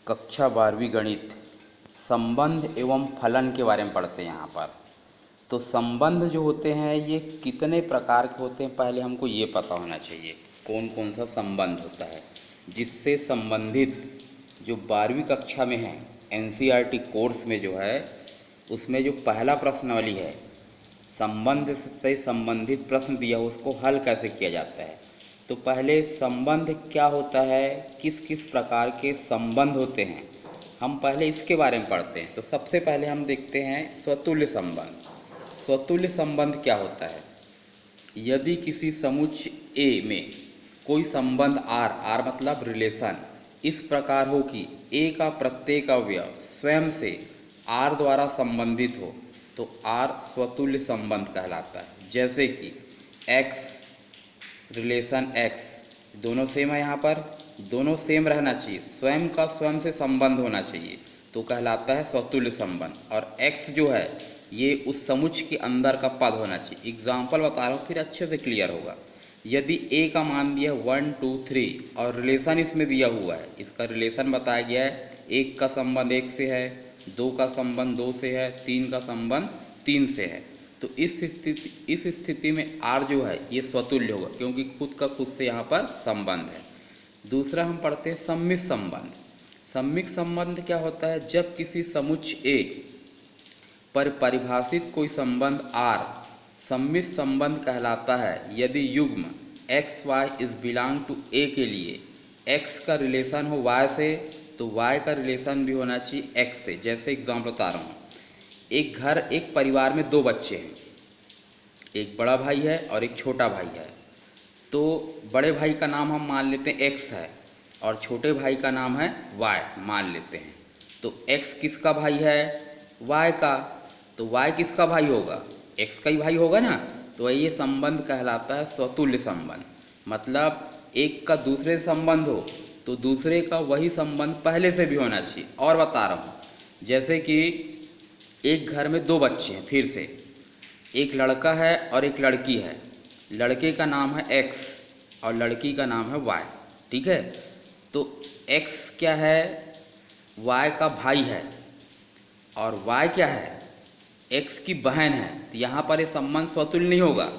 कक्षा 12वीं गणित संबंध एवं फलन के बारे में पढ़ते हैं यहाँ पर। तो संबंध जो होते हैं ये कितने प्रकार के होते हैं, पहले हमको ये पता होना चाहिए कौन कौन सा संबंध होता है जिससे संबंधित जो 12वीं कक्षा में है एनसीईआरटी कोर्स में जो है उसमें जो पहला प्रश्नावली है संबंध से संबंधित प्रश्न दिया उसको हल कैसे किया जाता है। तो पहले संबंध क्या होता है, किस किस प्रकार के संबंध होते हैं, हम पहले इसके बारे में पढ़ते हैं। तो सबसे पहले हम देखते हैं स्वतुल्य संबंध। स्वतुल्य संबंध क्या होता है, यदि किसी समुच्चय ए में कोई संबंध आर मतलब रिलेशन इस प्रकार हो कि ए का प्रत्येक अवयव स्वयं से आर द्वारा संबंधित हो तो आर स्वतुल्य संबंध कहलाता है। जैसे कि एक्स रिलेशन एक्स, दोनों सेम है, यहाँ पर दोनों सेम रहना चाहिए, स्वयं का स्वयं से संबंध होना चाहिए तो कहलाता है स्वतुल्य संबंध। और एक्स जो है ये उस समुच्चय के अंदर का पद होना चाहिए। एग्जाम्पल बता रहा हूँ फिर अच्छे से क्लियर होगा। यदि ए का मान दिया 1 2 3 और रिलेशन इसमें दिया हुआ है, इसका रिलेशन बताया गया है, एक का संबंध एक से है, दो का संबंध दो से है, तीन का संबंध तीन से है, तो इस स्थिति में आर जो है ये स्वतुल्य होगा क्योंकि खुद का खुद से यहाँ पर संबंध है। दूसरा हम पढ़ते हैं सम्मित संबंध। सम्मित संबंध क्या होता है, जब किसी समुच्चय ए पर परिभाषित कोई संबंध आर सम्मित संबंध कहलाता है यदि युग्म X Y is belong to A के लिए एक्स का रिलेशन हो वाई से तो वाई का रिलेशन भी होना चाहिए एक्स से। जैसे एग्जाम्पल बता रहा हूँ, एक परिवार में दो बच्चे हैं, एक बड़ा भाई है और एक छोटा भाई है। तो बड़े भाई का नाम हम मान लेते हैं एक्स है और छोटे भाई का नाम है वाई मान लेते हैं। तो एक्स किसका भाई है, वाई का, तो वाई किसका भाई होगा, एक्स का ही भाई होगा ना। तो ये संबंध कहलाता है स्वतुल्य संबंध। मतलब एक का दूसरे से संबंध हो तो दूसरे का वही संबंध पहले से भी होना चाहिए। और बता रहा हूँ, जैसे कि एक घर में दो बच्चे हैं, फिर से एक लड़का है और एक लड़की है, लड़के का नाम है एक्स और लड़की का नाम है वाई, ठीक है। तो एक्स क्या है, वाई का भाई है और वाई क्या है, एक्स की बहन है। तो यहाँ पर ये संबंध स्वतुल्य नहीं होगा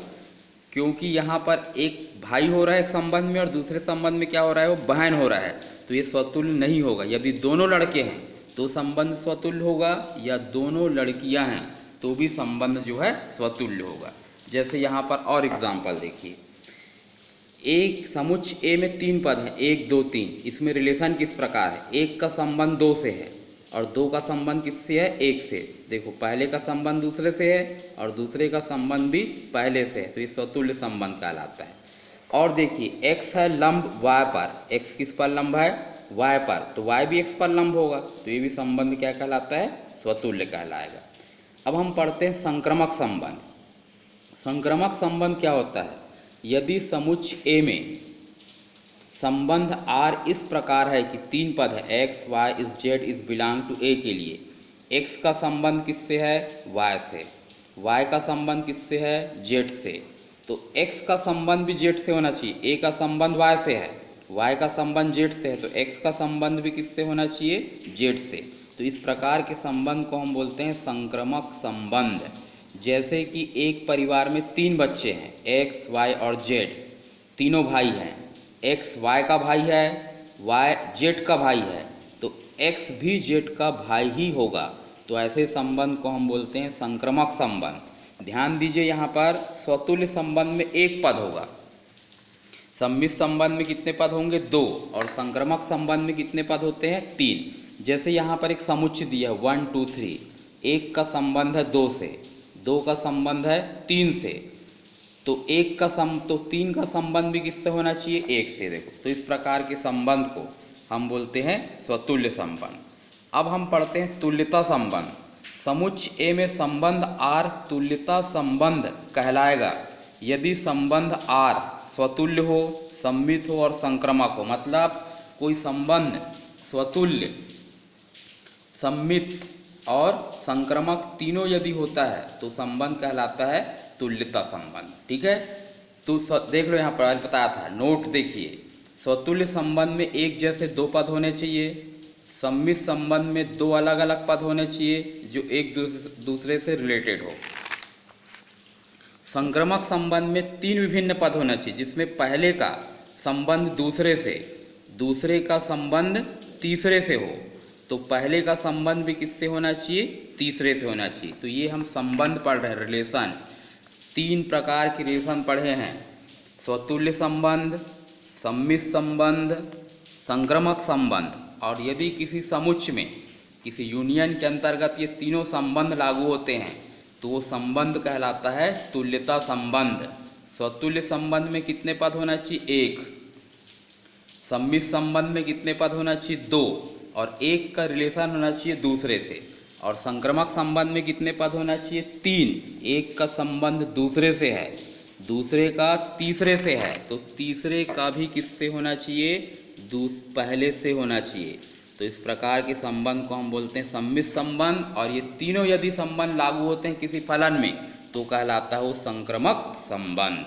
क्योंकि यहाँ पर एक भाई हो रहा है एक संबंध में और दूसरे संबंध में क्या हो रहा है, वो बहन हो रहा है, तो ये स्वतुल्य नहीं होगा। यदि दोनों लड़के हैं तो संबंध स्वतुल्य होगा, या दोनों लड़कियां हैं तो भी संबंध जो है स्वतुल्य होगा। जैसे यहाँ पर और एग्जाम्पल देखिए, एक समुच्चय ए में तीन पद हैं, 1 2 3। इसमें रिलेशन किस प्रकार है, एक का संबंध दो से है और दो का संबंध किससे है, एक से। देखो पहले का संबंध दूसरे से है और दूसरे का संबंध भी पहले से है, तो ये स्वतुल्य संबंध कहलाता है। और देखिए एक्स है लंब वाई पर, एक्स किस पर लंब है, वाई पर, तो वाई भी एक्स पर लंब होगा, तो ये भी संबंध क्या कहलाता है, स्वतुल्य कहलाएगा। अब हम पढ़ते हैं संक्रामक संबंध। संक्रामक संबंध क्या होता है, यदि समुच्चय ए में संबंध आर इस प्रकार है कि तीन पद है X Y is Z is belong to A के लिए एक्स का संबंध किससे है, वाई से, वाई का संबंध किससे है, जेड से, तो एक्स का संबंध भी जेड से होना चाहिए। ए का संबंध वाई से है, वाई का संबंध जेड से है, तो एक्स का संबंध भी किससे होना चाहिए, जेड से। तो इस प्रकार के संबंध को हम बोलते हैं संक्रामक संबंध। जैसे कि एक परिवार में तीन बच्चे हैं, एक्स वाई और जेड, तीनों भाई हैं, एक्स वाई का भाई है, वाई जेड का भाई है, तो एक्स भी जेड का भाई ही होगा। तो ऐसे संबंध को हम बोलते हैं संक्रामक संबंध। ध्यान दीजिए यहाँ पर स्वतुल्य संबंध में एक पद होगा, सम्मित संबंध में कितने पद होंगे, 2, और संक्रामक संबंध में कितने पद होते हैं, 3। जैसे यहाँ पर एक समुच्चय दिया है 1 2 3, एक का संबंध है 2 से, दो का संबंध है 3 से, तो तो 3 का संबंध भी किससे होना चाहिए, 1 से। देखो तो इस प्रकार के संबंध को हम बोलते हैं स्वतुल्य संबंध। अब हम पढ़ते हैं तुल्यता संबंध। समुच्चय ए में संबंध आर तुल्यता संबंध कहलाएगा यदि संबंध आर स्वतुल्य हो, सम्मित हो और संक्रामक हो। मतलब कोई संबंध स्वतुल्य, सम्मित और संक्रामक तीनों यदि होता है तो संबंध कहलाता है तुल्यता संबंध, ठीक है। तो देख लो यहाँ पर बताया था, नोट देखिए, स्वतुल्य संबंध में एक जैसे दो पद होने चाहिए, सम्मिश्र संबंध में दो अलग अलग पद होने चाहिए जो एक दूसरे से रिलेटेड हो। संक्रामक संबंध में तीन विभिन्न पद होना चाहिए जिसमें पहले का संबंध दूसरे से, दूसरे का संबंध तीसरे से हो। तो पहले का संबंध भी किससे होना चाहिए? तीसरे से होना चाहिए। तो ये हम संबंध पढ़ रहे हैं, रिलेशन। तीन प्रकार के रिलेशन पढ़े हैं, स्वतुल्य संबंध, सम्मिश्र संबंध, संक्रामक संबंध। और यदि किसी समुच्चय में, किसी यूनियन के अंतर्गत ये तीनों संबंध लागू होते हैं तो वो संबंध कहलाता है तुल्यता संबंध। स्वतुल्य संबंध में कितने पद होना चाहिए? एक। सम्मिश्र संबंध में कितने पद होना चाहिए? दो। और एक का रिलेशन होना चाहिए दूसरे से। और संक्रामक संबंध में कितने पद होना चाहिए? तीन। एक का संबंध दूसरे से है, दूसरे का तीसरे से है, तो तीसरे का भी किससे होना चाहिए? पहले से होना चाहिए। तो इस प्रकार के संबंध को हम बोलते हैं सम्मिश्र संबंध। और ये तीनों यदि संबंध लागू होते हैं किसी फलन में तो कहलाता है वो संक्रामक संबंध।